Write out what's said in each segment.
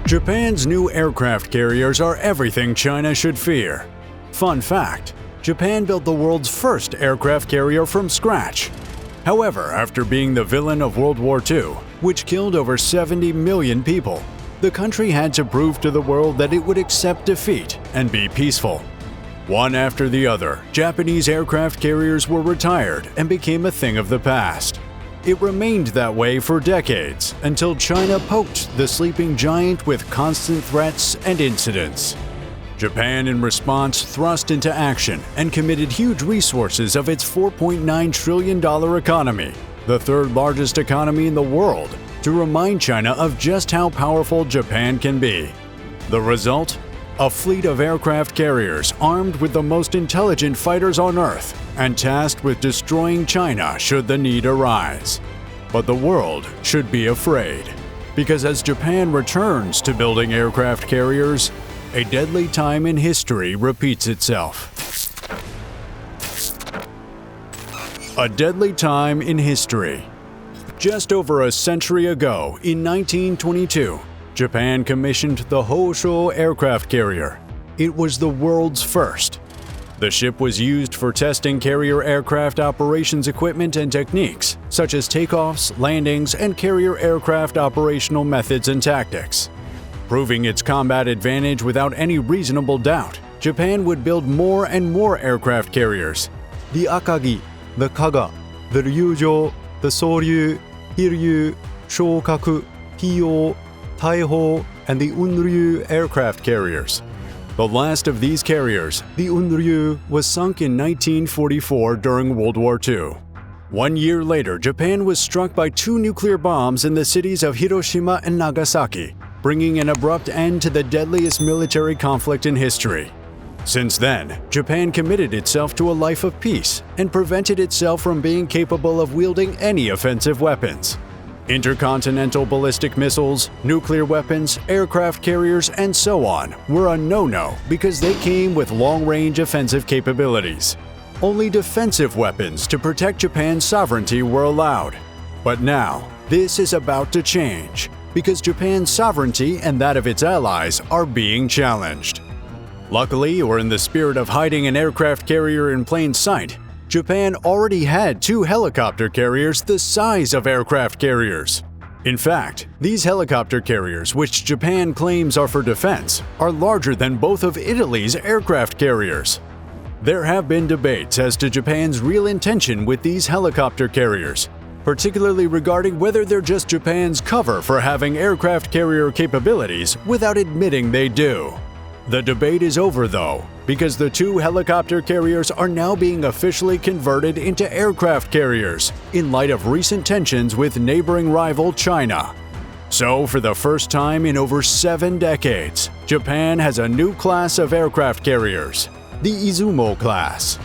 Japan's new aircraft carriers are everything China should fear. Fun fact: Japan built the world's first aircraft carrier from scratch. However, after being the villain of World War II, which killed over 70 million people, the country had to prove to the world that it would accept defeat and be peaceful. One after the other, Japanese aircraft carriers were retired and became a thing of the past. It remained that way for decades until China poked the sleeping giant with constant threats and incidents. Japan, in response, thrust into action and committed huge resources of its $4.9 trillion economy, the third largest economy in the world, to remind China of just how powerful Japan can be. The result? A fleet of aircraft carriers armed with the most intelligent fighters on Earth and tasked with destroying China should the need arise. But the world should be afraid, because as Japan returns to building aircraft carriers, a deadly time in history repeats itself. A deadly time in history. Just over a century ago, in 1922, Japan commissioned the Hosho aircraft carrier. It was the world's first. The ship was used for testing carrier aircraft operations equipment and techniques, such as takeoffs, landings, and carrier aircraft operational methods and tactics. Proving its combat advantage without any reasonable doubt, Japan would build more and more aircraft carriers. The Akagi, the Kaga, the Ryujo, the Soryu, Hiryu, Shokaku, Hiyo, Taiho, and the Unryu aircraft carriers. The last of these carriers, the Unryu, was sunk in 1944 during World War II. 1 year later, Japan was struck by 2 nuclear bombs in the cities of Hiroshima and Nagasaki, bringing an abrupt end to the deadliest military conflict in history. Since then, Japan committed itself to a life of peace and prevented itself from being capable of wielding any offensive weapons. Intercontinental ballistic missiles, nuclear weapons, aircraft carriers, and so on were a no-no because they came with long-range offensive capabilities. Only defensive weapons to protect Japan's sovereignty were allowed. But now, this is about to change, because Japan's sovereignty and that of its allies are being challenged. Luckily, or in the spirit of hiding an aircraft carrier in plain sight, Japan already had 2 helicopter carriers the size of aircraft carriers. In fact, these helicopter carriers, which Japan claims are for defense, are larger than both of Italy's aircraft carriers. There have been debates as to Japan's real intention with these helicopter carriers, particularly regarding whether they're just Japan's cover for having aircraft carrier capabilities without admitting they do. The debate is over, though, because the 2 helicopter carriers are now being officially converted into aircraft carriers in light of recent tensions with neighboring rival China. So, for the first time in over 7 decades, Japan has a new class of aircraft carriers, the Izumo class.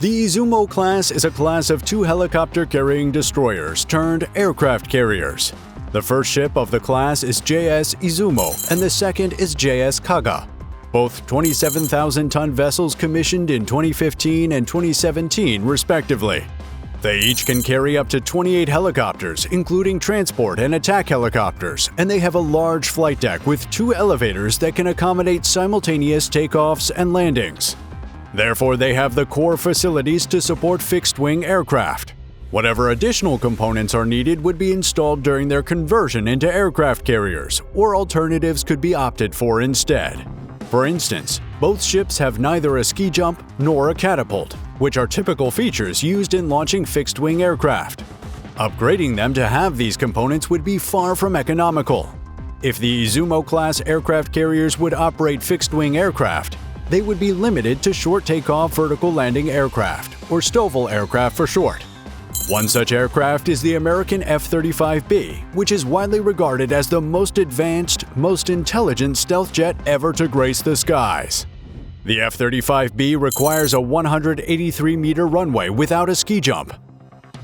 The Izumo class is a class of 2 helicopter-carrying destroyers turned aircraft carriers. The first ship of the class is JS Izumo and the second is JS Kaga, both 27,000-ton vessels commissioned in 2015 and 2017 respectively. They each can carry up to 28 helicopters, including transport and attack helicopters, and they have a large flight deck with 2 elevators that can accommodate simultaneous takeoffs and landings. Therefore, they have the core facilities to support fixed-wing aircraft. Whatever additional components are needed would be installed during their conversion into aircraft carriers, or alternatives could be opted for instead. For instance, both ships have neither a ski jump nor a catapult, which are typical features used in launching fixed-wing aircraft. Upgrading them to have these components would be far from economical. If the Izumo-class aircraft carriers would operate fixed-wing aircraft, they would be limited to short takeoff vertical landing aircraft, or STOVL aircraft for short. One such aircraft is the American F-35B, which is widely regarded as the most advanced, most intelligent stealth jet ever to grace the skies. The F-35B requires a 183-meter runway without a ski jump.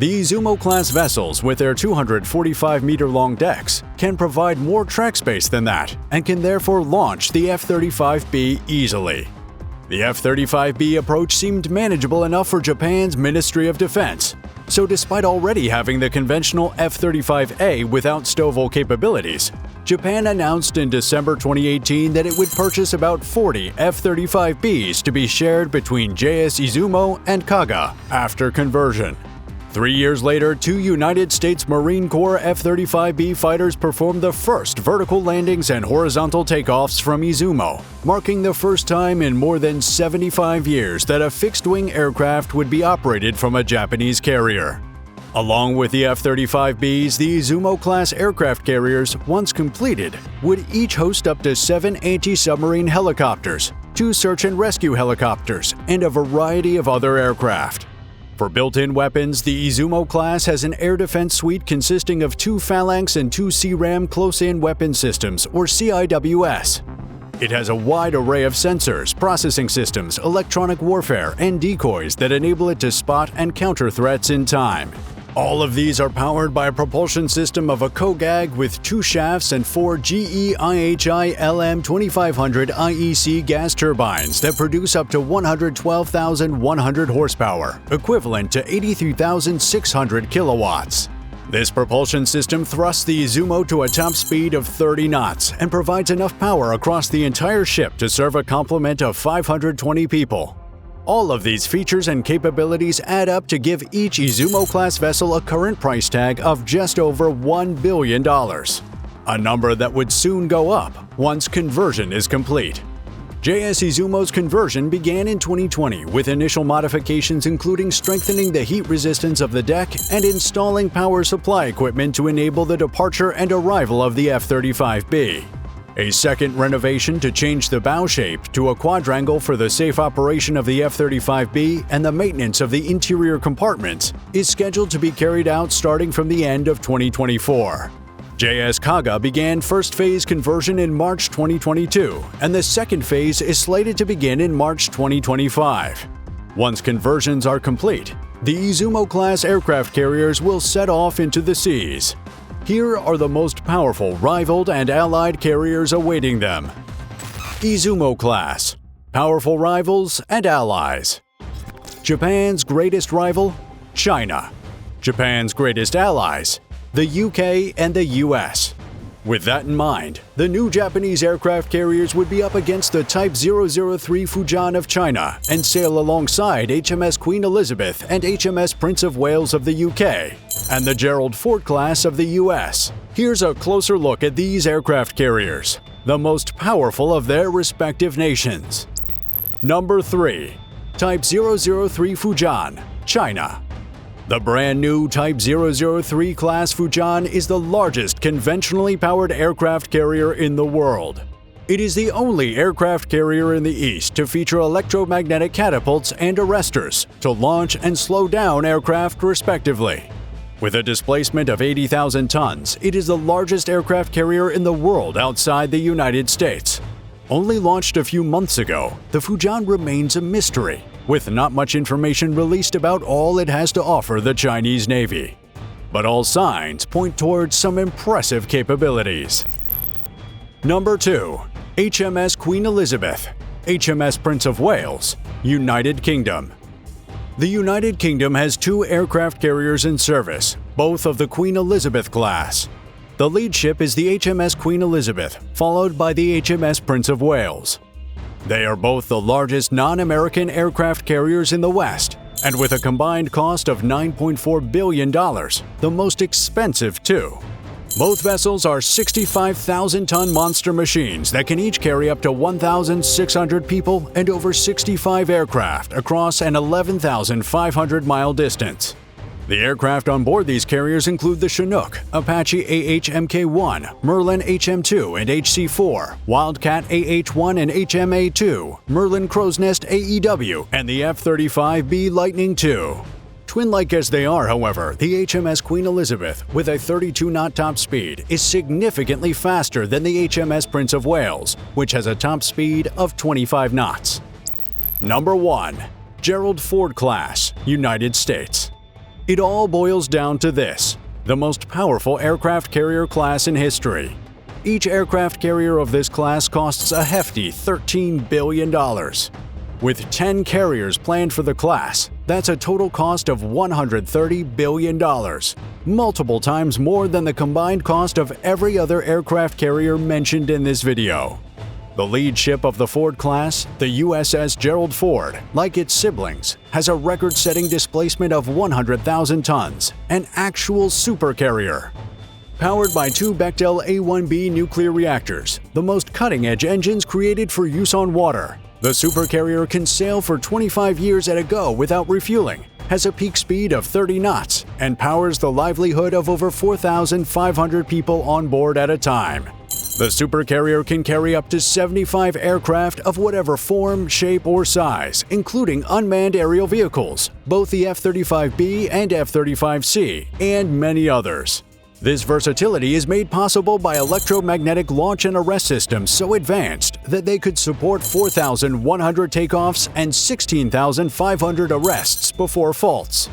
The Izumo-class vessels, with their 245-meter-long decks, can provide more track space than that and can therefore launch the F-35B easily. The F-35B approach seemed manageable enough for Japan's Ministry of Defense, So despite already having the conventional F-35A without STOVL capabilities, Japan announced in December 2018 that it would purchase about 40 F-35Bs to be shared between JS Izumo and Kaga after conversion. 3 years later, 2 United States Marine Corps F-35B fighters performed the first vertical landings and horizontal takeoffs from Izumo, marking the first time in more than 75 years that a fixed-wing aircraft would be operated from a Japanese carrier. Along with the F-35Bs, the Izumo-class aircraft carriers, once completed, would each host up to 7 anti-submarine helicopters, 2 search and rescue helicopters, and a variety of other aircraft. For built-in weapons, the Izumo class has an air defense suite consisting of 2 Phalanx and 2 CRAM close-in weapon systems, or CIWS. It has a wide array of sensors, processing systems, electronic warfare, and decoys that enable it to spot and counter threats in time. All of these are powered by a propulsion system of a KOGAG with 2 shafts and 4 GE IHI LM2500 IEC gas turbines that produce up to 112,100 horsepower, equivalent to 83,600 kilowatts. This propulsion system thrusts the Izumo to a top speed of 30 knots and provides enough power across the entire ship to serve a complement of 520 people. All of these features and capabilities add up to give each Izumo-class vessel a current price tag of just over $1 billion, a number that would soon go up once conversion is complete. JS Izumo's conversion began in 2020 with initial modifications including strengthening the heat resistance of the deck and installing power supply equipment to enable the departure and arrival of the F-35B. A second renovation to change the bow shape to a quadrangle for the safe operation of the F-35B and the maintenance of the interior compartments is scheduled to be carried out starting from the end of 2024. JS Kaga began first phase conversion in March 2022, and the second phase is slated to begin in March 2025. Once conversions are complete, the Izumo-class aircraft carriers will set off into the seas. Here are the most powerful rivaled and allied carriers awaiting them. Izumo class. Powerful rivals and allies. Japan's greatest rival? China. Japan's greatest allies? The UK and the US. With that in mind, the new Japanese aircraft carriers would be up against the Type 003 Fujian of China and sail alongside HMS Queen Elizabeth and HMS Prince of Wales of the UK and the Gerald Ford class of the US. Here's a closer look at these aircraft carriers, the most powerful of their respective nations. Number 3. Type 003 Fujian, China. The brand new Type 003 class Fujian is the largest conventionally powered aircraft carrier in the world. It is the only aircraft carrier in the East to feature electromagnetic catapults and arresters to launch and slow down aircraft respectively. With a displacement of 80,000 tons, it is the largest aircraft carrier in the world outside the United States. Only launched a few months ago, the Fujian remains a mystery, with not much information released about all it has to offer the Chinese Navy. But all signs point towards some impressive capabilities. Number 2. HMS Queen Elizabeth, HMS Prince of Wales, United Kingdom. The United Kingdom has 2 aircraft carriers in service, both of the Queen Elizabeth class. The lead ship is the HMS Queen Elizabeth, followed by the HMS Prince of Wales. They are both the largest non-American aircraft carriers in the West, and with a combined cost of $9.4 billion, the most expensive too. Both vessels are 65,000-ton monster machines that can each carry up to 1,600 people and over 65 aircraft across an 11,500-mile distance. The aircraft on board these carriers include the Chinook, Apache AH-Mk1, Merlin HM2 and HC4, Wildcat AH-1 and HMA-2, Merlin Crow's Nest AEW, and the F-35B Lightning II. Twin-like as they are, however, the HMS Queen Elizabeth, with a 32-knot top speed, is significantly faster than the HMS Prince of Wales, which has a top speed of 25 knots. Number 1. Gerald Ford class, United States. It all boils down to this: the most powerful aircraft carrier class in history. Each aircraft carrier of this class costs a hefty $13 billion. With 10 carriers planned for the class, That's a total cost of $130 billion, multiple times more than the combined cost of every other aircraft carrier mentioned in this video. The lead ship of the Ford class, the USS Gerald Ford, like its siblings, has a record-setting displacement of 100,000 tons, an actual supercarrier. Powered by two Bechtel A-1B nuclear reactors, the most cutting-edge engines created for use on water, the supercarrier can sail for 25 years at a go without refueling, has a peak speed of 30 knots, and powers the livelihood of over 4,500 people on board at a time. The supercarrier can carry up to 75 aircraft of whatever form, shape, or size, including unmanned aerial vehicles, both the F-35B and F-35C, and many others. This versatility is made possible by electromagnetic launch and arrest systems so advanced that they could support 4,100 takeoffs and 16,500 arrests before faults.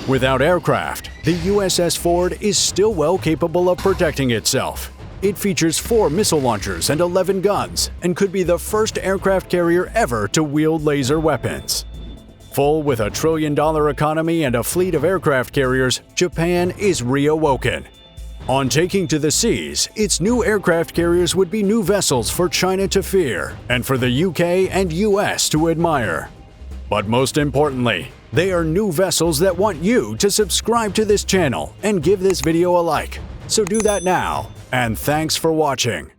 Without aircraft, the USS Ford is still well capable of protecting itself. It features 4 missile launchers and 11 guns, and could be the first aircraft carrier ever to wield laser weapons. Full with a $1 trillion economy and a fleet of aircraft carriers, Japan is reawoken. On taking to the seas, its new aircraft carriers would be new vessels for China to fear and for the UK and US to admire. But most importantly, they are new vessels that want you to subscribe to this channel and give this video a like. So do that now, and thanks for watching.